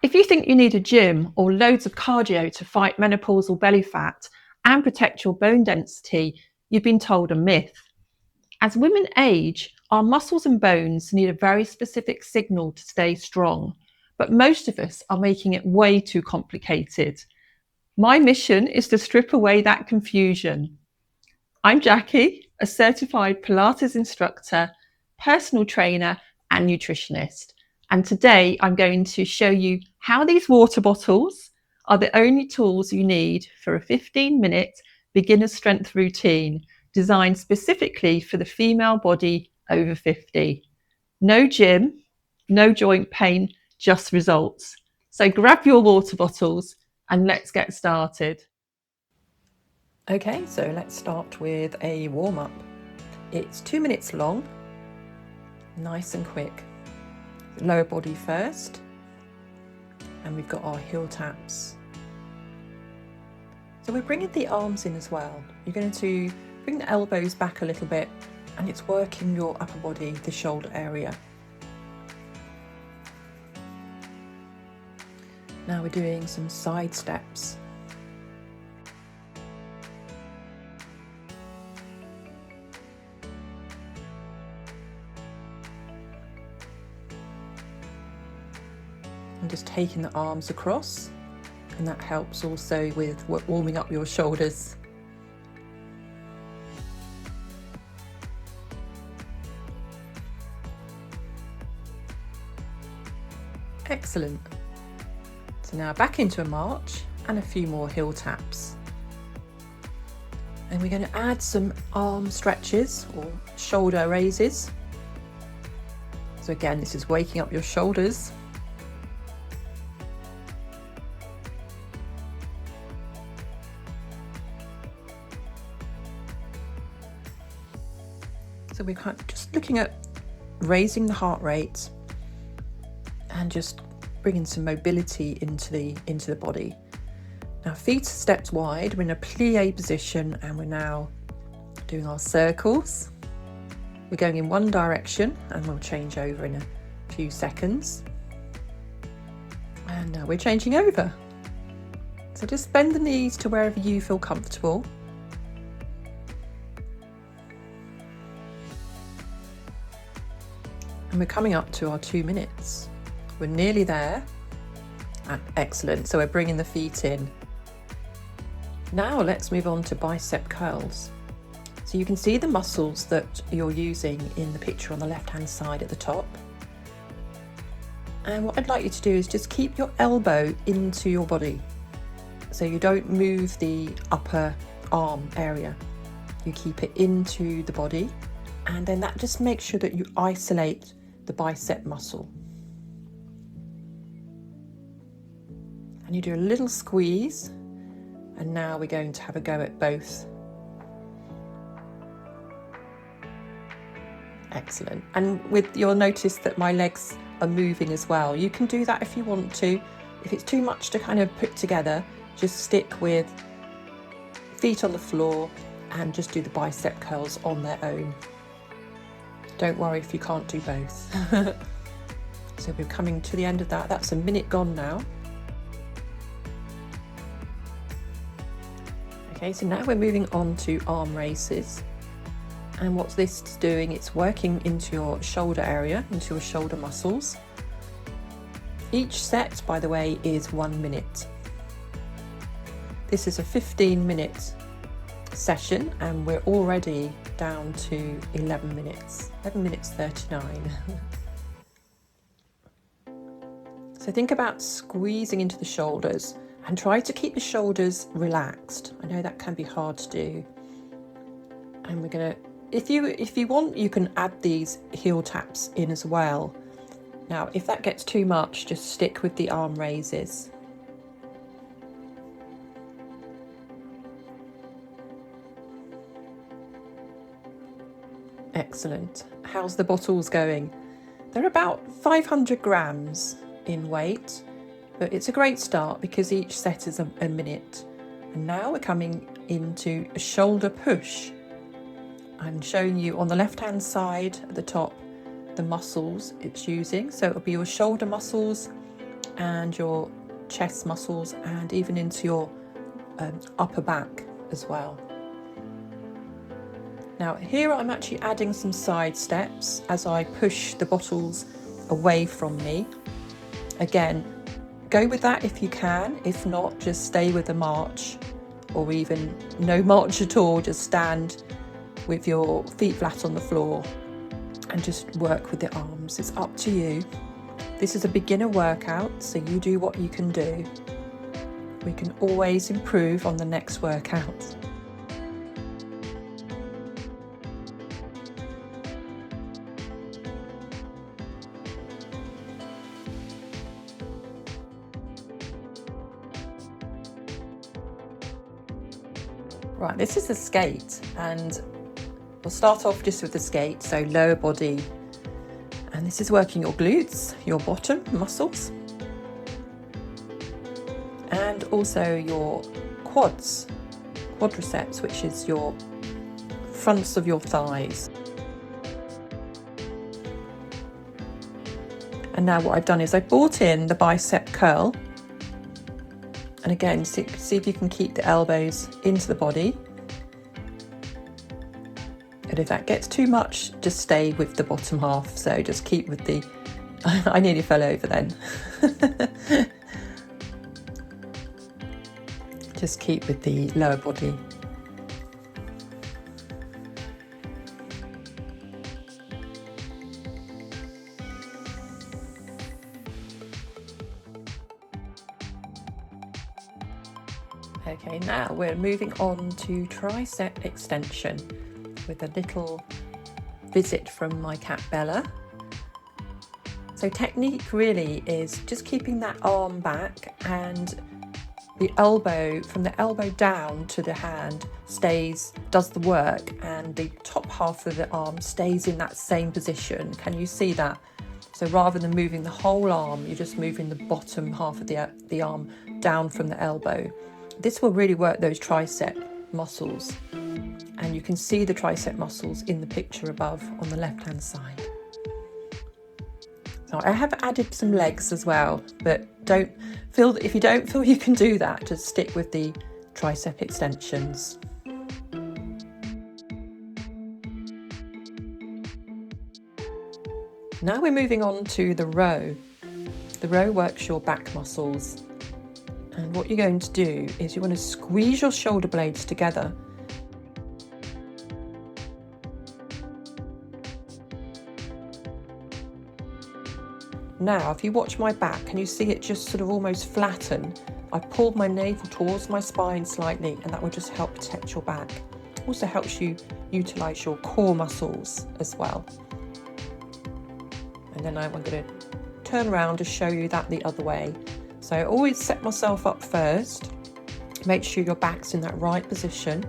If you think you need a gym or loads of cardio to fight menopausal belly fat and protect your bone density, you've been told a myth. As women age, our muscles and bones need a very specific signal to stay strong, but most of us are making it way too complicated. My mission is to strip away that confusion. I'm Jackie, a certified Pilates instructor, personal trainer, and nutritionist. And today I'm going to show you how these water bottles are the only tools you need for a 15-minute beginner strength routine designed specifically for the female body over 50. No gym, no joint pain, just results. So grab your water bottles and let's get started. Okay, so let's start with a warm-up. It's 2 minutes long, nice and quick. Lower body first, and we've got our heel taps. So we're bringing the arms in as well. You're going to bring the elbows back a little bit, and it's working your upper body, the shoulder area. Now we're doing some side steps. And just taking the arms across, and that helps also with warming up your shoulders. Excellent. So now back into a march and a few more heel taps. And we're going to add some arm stretches or shoulder raises. So again, this is waking up your shoulders. So we're kind of just looking at raising the heart rate and just bringing some mobility into the body. Now feet are stepped wide, we're in a plie position, and we're now doing our circles. We're going in one direction and we'll change over in a few seconds. And now we're changing over. So just bend the knees to wherever you feel comfortable. And we're coming up to our 2 minutes. We're nearly there. Excellent. So we're bringing the feet in. Now let's move on to bicep curls. So you can see the muscles that you're using in the picture on the left-hand side at the top. And what I'd like you to do is just keep your elbow into your body. So you don't move the upper arm area. You keep it into the body. And then that just makes sure that you isolate the bicep muscle. And you do a little squeeze, and now we're going to have a go at both. Excellent. And you'll notice that my legs are moving as well. You can do that if you want to. If it's too much to kind of put together, just stick with feet on the floor and just do the bicep curls on their own. Don't worry if you can't do both. So we're coming to the end of that. That's a minute gone now. Okay, so now we're moving on to arm raises. And what this is doing, it's working into your shoulder area, into your shoulder muscles. Each set, by the way, is 1 minute. This is a 15-minute session, and we're already down to 11 minutes 39. So think about squeezing into the shoulders and try to keep the shoulders relaxed. I know that can be hard to do. And we're gonna, if you want, you can add these heel taps in as well. Now, if that gets too much, just stick with the arm raises. Excellent. How's the bottles going? They're about 500 grams in weight, but it's a great start because each set is a minute. And now we're coming into a shoulder push. I'm showing you on the left-hand side at the top the muscles it's using. So it'll be your shoulder muscles and your chest muscles, and even into your upper back as well. Now here I'm actually adding some side steps as I push the bottles away from me. Again, go with that if you can. If not, just stay with the march, or even no march at all. Just stand with your feet flat on the floor and just work with the arms. It's up to you. This is a beginner workout, so you do what you can do. We can always improve on the next workout. Right, this is the skate, and we'll start off just with the skate, so lower body. And this is working your glutes, your bottom muscles, and also your quads, quadriceps, which is your fronts of your thighs. And now what I've done is I brought in the bicep curl. And again, see if you can keep the elbows into the body. And if that gets too much, just stay with the bottom half. So just keep with the, I nearly fell over then. Just keep with the lower body. Okay, now we're moving on to tricep extension with a little visit from my cat Bella. So technique really is just keeping that arm back, and the elbow, from the elbow down to the hand, does the work, and the top half of the arm stays in that same position. Can you see that? So rather than moving the whole arm, you're just moving the bottom half of the arm down from the elbow. This will really work those tricep muscles, and you can see the tricep muscles in the picture above on the left hand side. So I have added some legs as well, but if you don't feel you can do that, just stick with the tricep extensions. Now we're moving on to the row. The row works your back muscles. And what you're going to do is you want to squeeze your shoulder blades together. Now, if you watch my back, can you see it just sort of almost flatten? I pulled my navel towards my spine slightly, and that will just help protect your back. It also helps you utilize your core muscles as well. And then I'm going to turn around to show you that the other way. So I always set myself up first, make sure your back's in that right position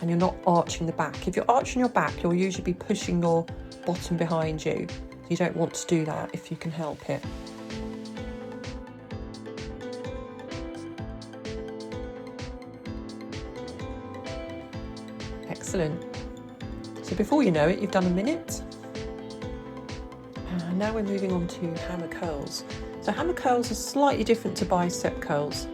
and you're not arching the back. If you're arching your back, you'll usually be pushing your bottom behind you. You don't want to do that if you can help it. Excellent. So before you know it, you've done a minute. And now we're moving on to hammer curls. So hammer curls are slightly different to bicep curls.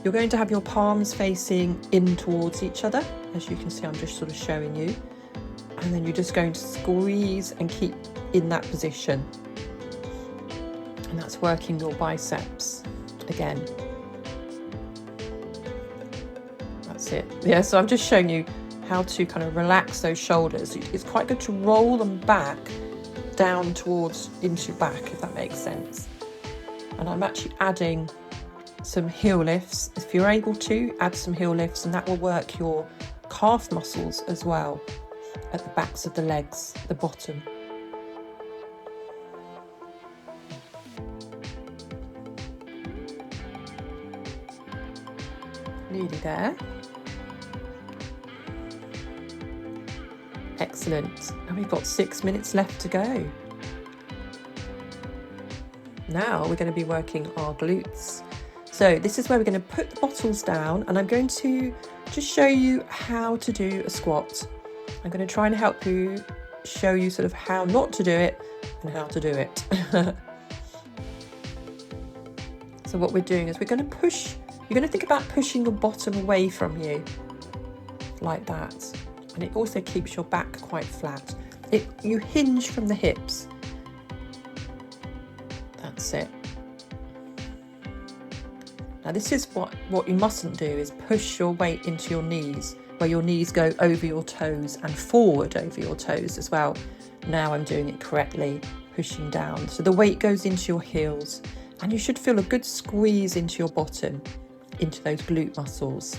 You're going to have your palms facing in towards each other. As you can see, I'm just sort of showing you. And then you're just going to squeeze and keep in that position. And that's working your biceps again. That's it. Yeah, so I'm just showing you how to kind of relax those shoulders. It's quite good to roll them back down towards into your back, if that makes sense. And I'm actually adding some heel lifts. If you're able to, add some heel lifts, and that will work your calf muscles as well at the backs of the legs, the bottom. Nearly there. Excellent. And we've got 6 minutes left to go. Now we're going to be working our glutes. So this is where we're going to put the bottles down, and I'm going to just show you how to do a squat. I'm going to try and help you, show you sort of how not to do it and how to do it. So what we're doing is we're going to push, you're going to think about pushing your bottom away from you, like that. And it also keeps your back quite flat. You hinge from the hips. That's it. Now this is what you mustn't do, is push your weight into your knees, where your knees go over your toes and forward over your toes as well. Now I'm doing it correctly, pushing down. So the weight goes into your heels, and you should feel a good squeeze into your bottom, into those glute muscles.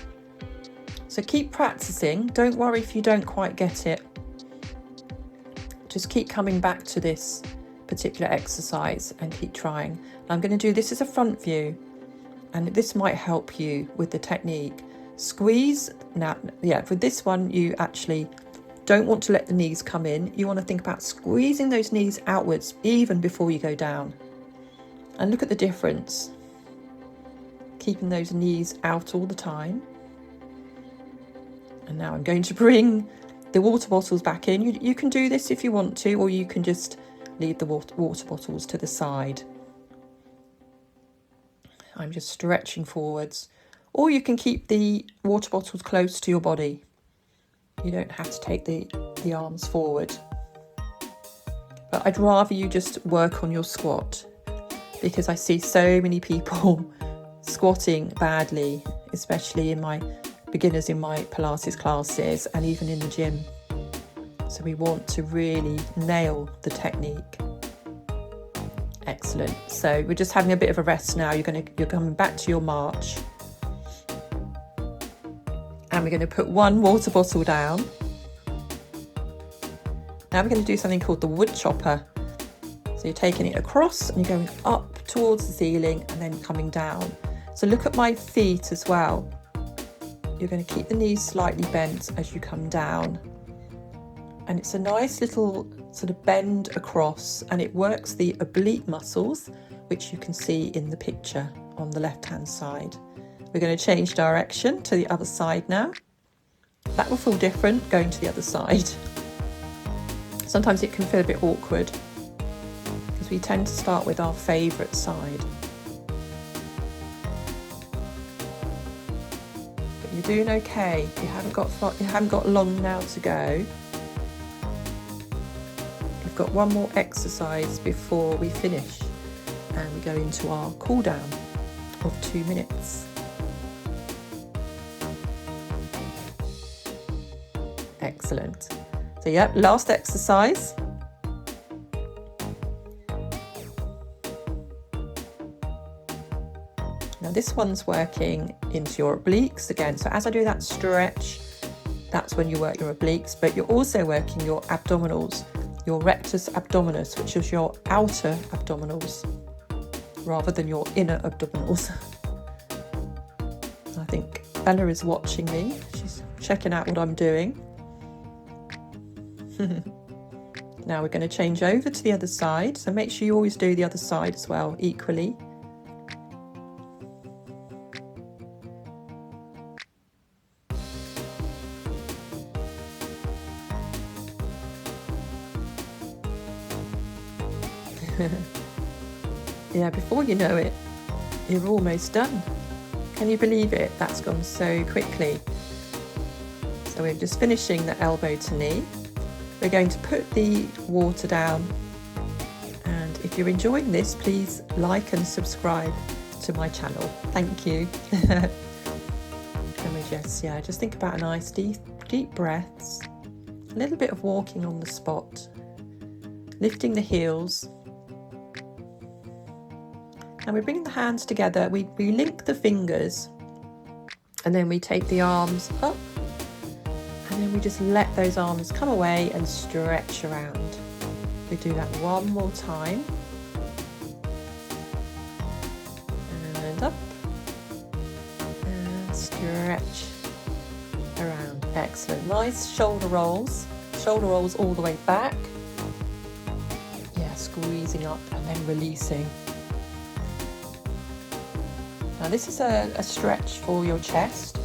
So keep practicing. Don't worry if you don't quite get it. Just keep coming back to this particular exercise and keep trying. I'm going to do this as a front view, and this might help you with the technique. Squeeze. Now, yeah, for this one, you actually don't want to let the knees come in. You want to think about squeezing those knees outwards even before you go down. And look at the difference. Keeping those knees out all the time. And now I'm going to bring the water bottles back in. You can do this if you want to, or you can just leave the water bottles to the side. I'm just stretching forwards. Or you can keep the water bottles close to your body. You don't have to take the arms forward. But I'd rather you just work on your squat, because I see so many people squatting badly, especially in my beginners in my Pilates classes and even in the gym. So we want to really nail the technique. Excellent. So we're just having a bit of a rest now. You're coming back to your march. And we're going to put one water bottle down. Now we're going to do something called the Woodchopper. So you're taking it across and you're going up towards the ceiling and then coming down. So look at my feet as well. You're going to keep the knees slightly bent as you come down. And it's a nice little sort of bend across, and it works the oblique muscles, which you can see in the picture on the left-hand side. We're going to change direction to the other side now. That will feel different going to the other side. Sometimes it can feel a bit awkward because we tend to start with our favourite side. But you're doing okay. You haven't got long now to go. We've got one more exercise before we finish, and we go into our cool down of 2 minutes. Excellent. So yeah, last exercise. Now this one's working into your obliques again. So as I do that stretch, that's when you work your obliques, but you're also working your abdominals, your rectus abdominis, which is your outer abdominals, rather than your inner abdominals. I think Bella is watching me. She's checking out what I'm doing. Now we're going to change over to the other side, so make sure you always do the other side as well equally. Yeah, before you know it, you're almost done. Can you believe it? That's gone so quickly. So we're just finishing the elbow to knee. We're going to put the water down, and if you're enjoying this, please like and subscribe to my channel. Thank you. And we just think about a nice deep breaths, a little bit of walking on the spot, lifting the heels, and we're bringing the hands together. We link the fingers, and then we take the arms up. And then we just let those arms come away and stretch around. We do that one more time. And up. And stretch around. Excellent. Nice shoulder rolls. Shoulder rolls all the way back. Yeah, squeezing up and then releasing. Now this is a stretch for your chest.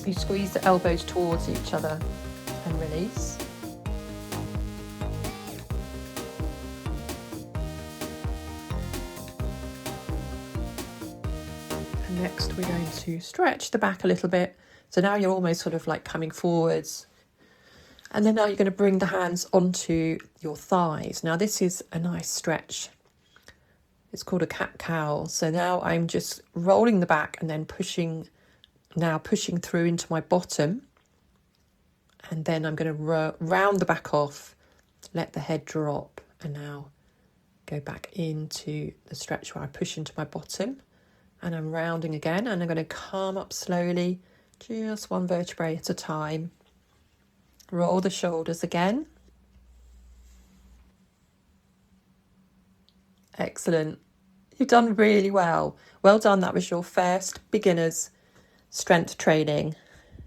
You squeeze the elbows towards each other and release. Next, we're going to stretch the back a little bit. So now you're almost sort of like coming forwards. And then now you're going to bring the hands onto your thighs. Now this is a nice stretch. It's called a cat-cow. So now I'm just rolling the back and then pushing through into my bottom. And then I'm going to round the back off, let the head drop, and now go back into the stretch where I push into my bottom. And I'm rounding again, and I'm going to come up slowly, just one vertebrae at a time. Roll the shoulders again. Excellent. You've done really well. Well done. That was your first beginner's strength training.